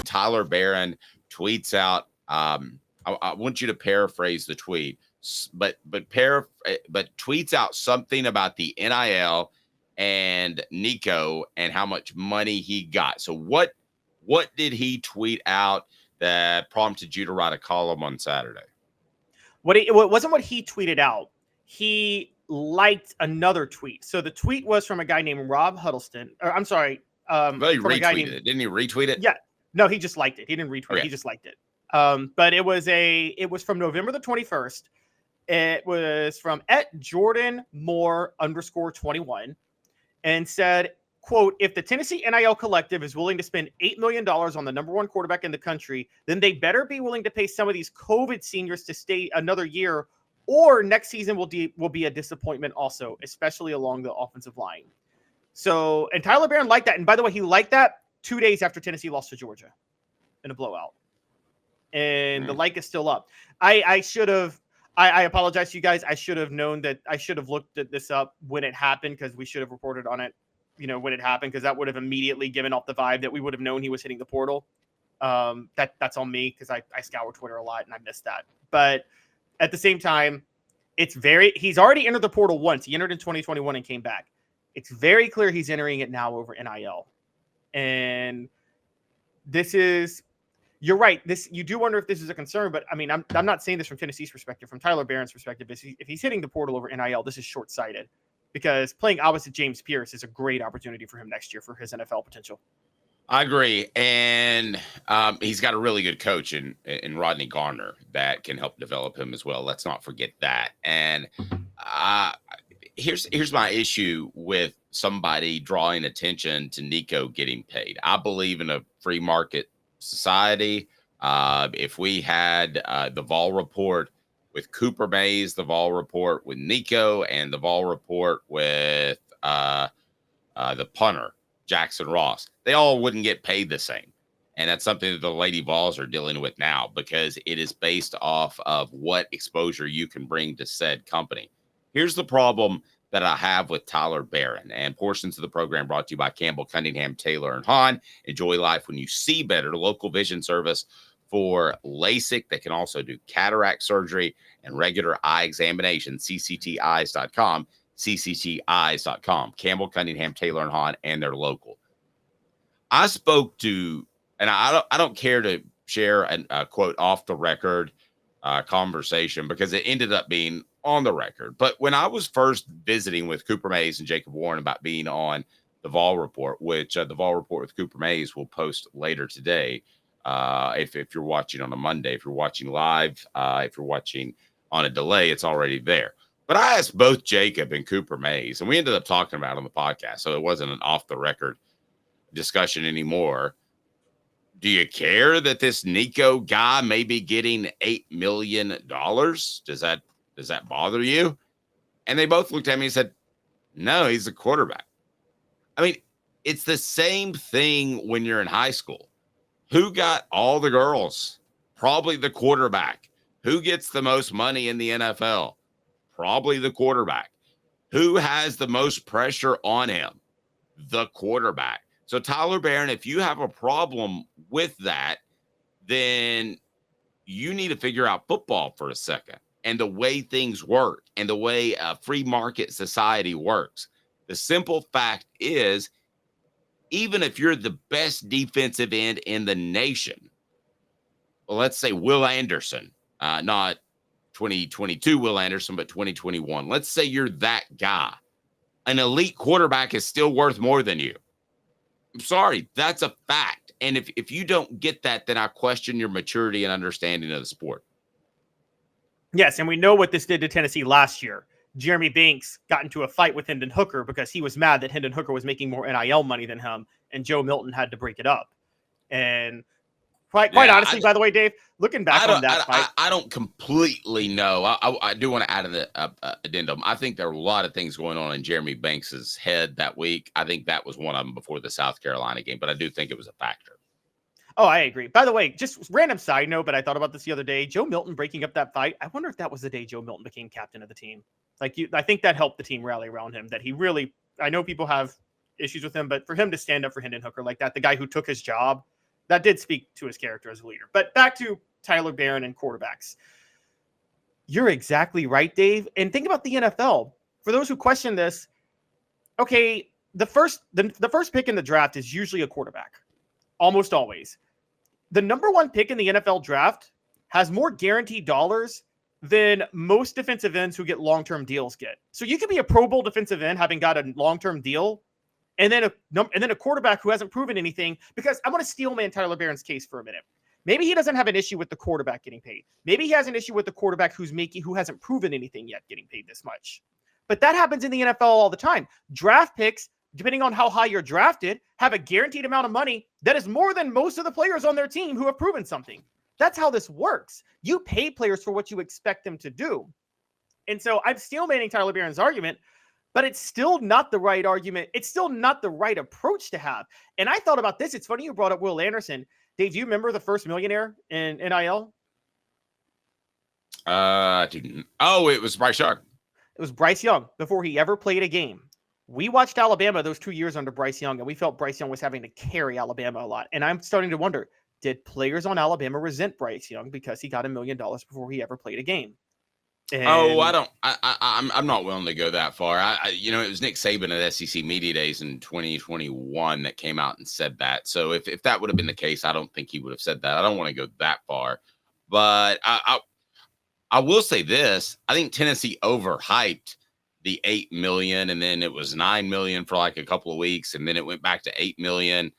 Tyler Barron tweets out. I want you to paraphrase the tweet, but tweets out something about the NIL and Nico and how much money he got. So what did he tweet out that prompted you to write a column on Saturday? It wasn't what he tweeted out. He liked another tweet. So the tweet was from a guy named Rob Huddleston. Or I'm sorry. Well, he from a guy named, it. Didn't he retweet it? Yeah. No, he just liked it. He didn't retweet it. He just liked it. But it was from November the 21st. It was from @JordanMoore_21 and said, quote, if the Tennessee NIL collective is willing to spend $8 million on the number one quarterback in the country, then they better be willing to pay some of these COVID seniors to stay another year, or next season will be a disappointment also, especially along the offensive line. So, and Tyler Barron liked that. And by the way, he liked that 2 days after Tennessee lost to Georgia in a blowout. And the like is still up. I apologize to you guys. I should have known that. I should have looked at this up when it happened, because we should have reported on it, when it happened, because that would have immediately given off the vibe that we would have known he was hitting the portal. That's on me, because I scour Twitter a lot and I missed that. But at the same time, he's already entered the portal once. He entered in 2021 and came back. It's very clear he's entering it now over NIL. And you're right. You do wonder if this is a concern, but I mean, I'm not saying this from Tennessee's perspective. From Tyler Barron's perspective, if he's hitting the portal over NIL, this is short-sighted, because playing opposite James Pierce is a great opportunity for him next year for his NFL potential. I agree. And he's got a really good coach in Rodney Garner that can help develop him as well. Let's not forget that. And here's my issue with somebody drawing attention to Nico getting paid. I believe in a free market society. If we had the Vol report with Cooper Mays, the Vol report with Nico, and the Vol report with the punter, Jackson Ross, they all wouldn't get paid the same. And that's something that the Lady Vols are dealing with now, because it is based off of what exposure you can bring to said company. Here's the problem that I have with Tyler Barron, and portions of the program brought to you by Campbell, Cunningham, Taylor, and Hahn. Enjoy life when you see better. Local vision service for LASIK. They can also do cataract surgery and regular eye examination. ccteyes.com, ccteyes.com. Campbell, Cunningham, Taylor, and Hahn, and they're local. I spoke to, and I don't care to share a quote off the record conversation, because it ended up being on the record. But when I was first visiting with Cooper Mays and Jacob Warren about being on the Vol report, which the Vol report with Cooper Mays will post later today, if you're watching on a Monday, if you're watching live, if you're watching on a delay, it's already there. But I asked both Jacob and Cooper Mays, and we ended up talking about it on the podcast, so it wasn't an off the record discussion anymore. Do you care that this Nico guy may be getting $8 million? Does that bother you? And they both looked at me and said, no, he's a quarterback. I mean, it's the same thing when you're in high school. Who got all the girls? Probably the quarterback. Who gets the most money in the NFL? Probably the quarterback. Who has the most pressure on him? The quarterback. So Tyler Barron, if you have a problem with that, then you need to figure out football for a second, and the way things work, and the way a free market society works. The simple fact is, even if you're the best defensive end in the nation, well, let's say Will Anderson, not 2022 Will Anderson, but 2021. Let's say you're that guy. An elite quarterback is still worth more than you. I'm sorry, that's a fact. And if you don't get that, then I question your maturity and understanding of the sport. Yes, and we know what this did to Tennessee last year. Jeremy Banks got into a fight with Hendon Hooker because he was mad that Hendon Hooker was making more NIL money than him, and Joe Milton had to break it up. And quite honestly, by the way, Dave, looking back on that fight, I don't completely know. I do want to add an addendum. I think there are a lot of things going on in Jeremy Banks's head that week. I think that was one of them before the South Carolina game, but I do think it was a factor. Oh, I agree. By the way, just random side note, but I thought about this the other day. Joe Milton breaking up that fight. I wonder if that was the day Joe Milton became captain of the team. I think that helped the team rally around him. That he really, I know people have issues with him, but for him to stand up for Hendon Hooker like that, the guy who took his job, that did speak to his character as a leader. But back to Tyler Barron and quarterbacks. You're exactly right, Dave. And think about the NFL. For those who question this, okay, the first pick in the draft is usually a quarterback, almost always. The number one pick in the NFL draft has more guaranteed dollars than most defensive ends who get long-term deals get. So you could be a Pro Bowl defensive end having got a long-term deal, and then a quarterback who hasn't proven anything. Because I want to steelman Tyler Barron's case for a minute. Maybe he doesn't have an issue with the quarterback getting paid. Maybe he has an issue with the quarterback who hasn't proven anything yet getting paid this much. But that happens in the NFL all the time. Draft picks, depending on how high you're drafted, have a guaranteed amount of money that is more than most of the players on their team who have proven something. That's how this works. You pay players for what you expect them to do. And so I'm steelmanning Tyler Barron's argument, but it's still not the right argument. It's still not the right approach to have. And I thought about this. It's funny you brought up Will Anderson. Dave, do you remember the first millionaire in NIL? It was Bryce Young. It was Bryce Young before he ever played a game. We watched Alabama those 2 years under Bryce Young, and we felt Bryce Young was having to carry Alabama a lot. And I'm starting to wonder, did players on Alabama resent Bryce Young because he got $1 million before he ever played a game? And I'm not willing to go that far. It was Nick Saban at SEC Media Days in 2021 that came out and said that. So if that would have been the case, I don't think he would have said that. I don't want to go that far, but I will say this. I think Tennessee overhyped the 8 million, and then it was 9 million for like a couple of weeks, and then it went back to 8 million.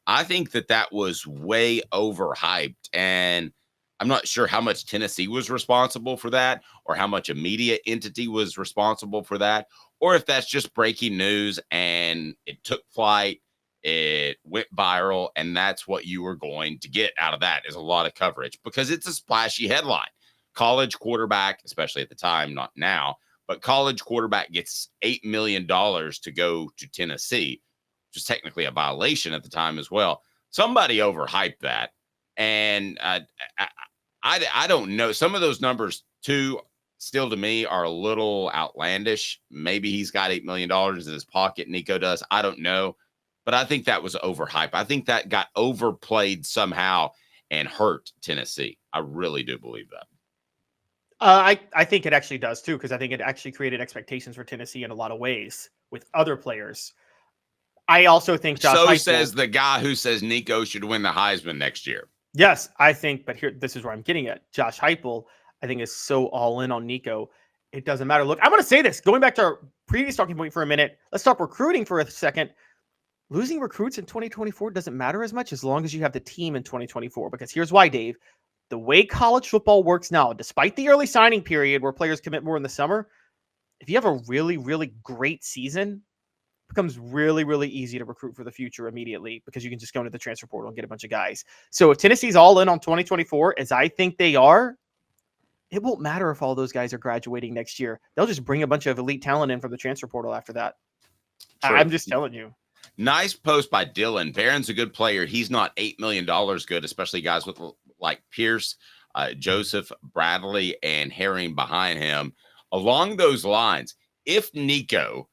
I think that was way overhyped, and I'm not sure how much Tennessee was responsible for that, or how much a media entity was responsible for that, or if that's just breaking news and it took flight, it went viral, and that's what you were going to get out of that is a lot of coverage because it's a splashy headline. College quarterback, especially at the time, not now, but college quarterback gets $8 million to go to Tennessee, which is technically a violation at the time as well. Somebody overhyped that. And I don't know. Some of those numbers, too, still to me are a little outlandish. Maybe he's got $8 million in his pocket. Nico does. I don't know. But I think that was overhyped. I think that got overplayed somehow and hurt Tennessee. I really do believe that. I think it actually does too, because I think it actually created expectations for Tennessee in a lot of ways with other players. I also think Josh Heupel, says the guy who says Nico should win the Heisman next year. Yes, I think, but this is where I'm getting at. Josh Heupel, I think, is so all in on Nico. It doesn't matter. Look, I'm going to say this. Going back to our previous talking point for a minute, let's talk recruiting for a second. Losing recruits in 2024 doesn't matter as much as long as you have the team in 2024, because here's why, Dave. The way college football works now, despite the early signing period where players commit more in the summer, if you have a really, really great season, it becomes really, really easy to recruit for the future immediately because you can just go into the transfer portal and get a bunch of guys. So if Tennessee's all in on 2024, as I think they are, it won't matter if all those guys are graduating next year. They'll just bring a bunch of elite talent in from the transfer portal after that. True. I'm just telling you. Nice post by Dylan. Barron's a good player. He's not $8 million good, especially guys with like Pierce, Joseph, Bradley, and Herring behind him. Along those lines, if Nico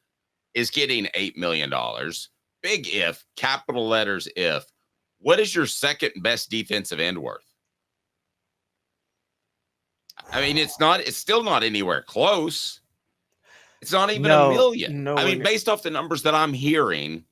is getting $8 million, big if, capital letters if, what is your second best defensive end worth? I mean, it's still not anywhere close. It's not even $1 million. No, I mean, based off the numbers that I'm hearing,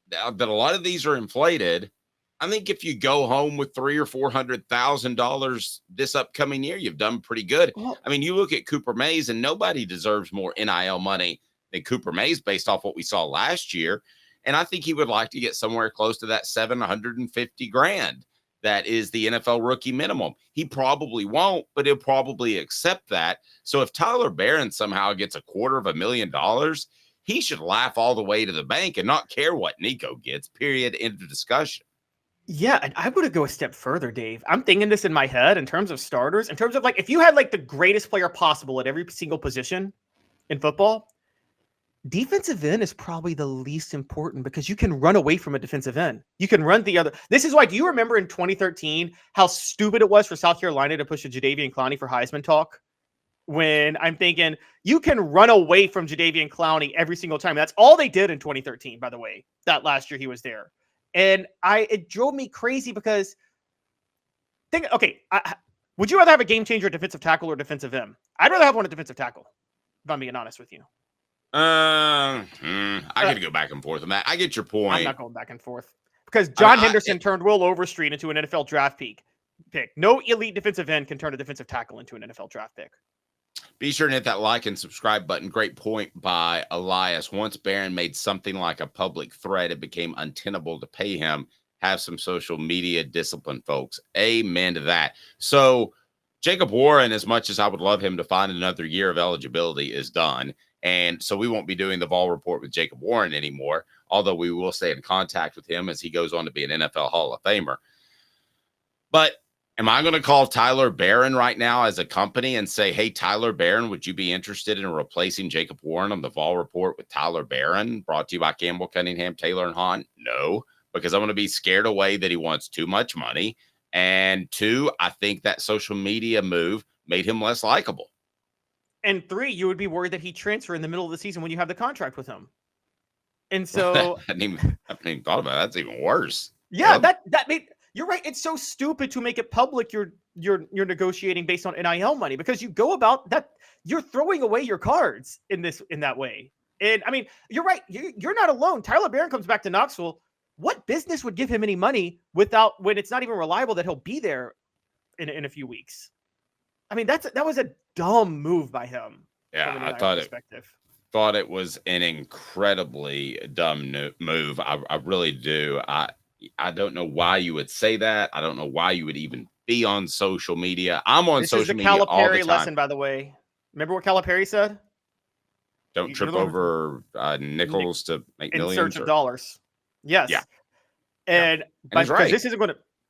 that a lot of these are inflated. I think if you go home with $300,000 or $400,000 this upcoming year, you've done pretty good. Well, I mean, you look at Cooper Mays, and nobody deserves more NIL money than Cooper Mays based off what we saw last year. And I think he would like to get somewhere close to that $750,000. That is the NFL rookie minimum. He probably won't, but he'll probably accept that. So if Tyler Barron somehow gets $250,000, he should laugh all the way to the bank and not care what Nico gets, period, end of discussion. Yeah, and I would go a step further, Dave. I'm thinking this in my head in terms of starters, in terms of like if you had like the greatest player possible at every single position in football, defensive end is probably the least important because you can run away from a defensive end. You can run the other. This is why, do you remember in 2013 how stupid it was for South Carolina to push a Jadeveon Clowney for Heisman talk? When I'm thinking you can run away from Jadeveon Clowney every single time. That's all they did in 2013, by the way, that last year he was there. And it drove me crazy because would you rather have a game changer defensive tackle or defensive end? I'd rather have one at defensive tackle, if I'm being honest with you. I could go back and forth on that. I get your point. I'm not going back and forth because John Henderson turned Will Overstreet into an NFL draft pick. No elite defensive end can turn a defensive tackle into an NFL draft pick. Be sure to hit that like and subscribe button. Great point by Elias. Once Barron made something like a public threat, it became untenable to pay him. Have some social media discipline, folks. Amen to that. So Jacob Warren, as much as I would love him to find another year of eligibility, is done. And so we won't be doing the Vol Report with Jacob Warren anymore, although we will stay in contact with him as he goes on to be an NFL Hall of Famer. But am I going to call Tyler Barron right now as a company and say, hey, Tyler Barron, would you be interested in replacing Jacob Warren on the Vol Report with Tyler Barron, brought to you by Campbell, Cunningham, Taylor, and Hahn? No, because I'm going to be scared away that he wants too much money. And 2, I think that social media move made him less likable. And 3, you would be worried that he transfer in the middle of the season when you have the contract with him. And so I haven't even thought about it. That's even worse. Yeah, that made you're right. It's so stupid to make it public. You're negotiating based on NIL money because you go about that. You're throwing away your cards in that way. And I mean, you're right. You're not alone. Tyler Barron comes back to Knoxville. What business would give him any money when it's not even reliable that he'll be there in a few weeks? I mean, that was a dumb move by him. Yeah, I thought it was an incredibly dumb move. I really do. I don't know why you would say that. I don't know why you would even be on social media. I'm on social media all the time. This is the Calipari lesson, by the way. Remember what Calipari said? Don't trip over nickels to make millions. In search of dollars. Yes. Yeah. And because right.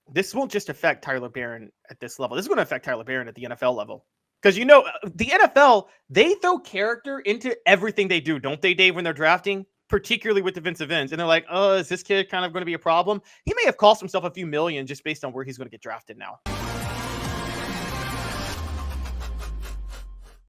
This won't just affect Tyler Barron at this level. This is going to affect Tyler Barron at the NFL level. Because, the NFL, they throw character into everything they do, don't they, Dave, when they're drafting? Particularly with defensive ends. And they're like, oh, is this kid kind of going to be a problem? He may have cost himself a few million just based on where he's going to get drafted now.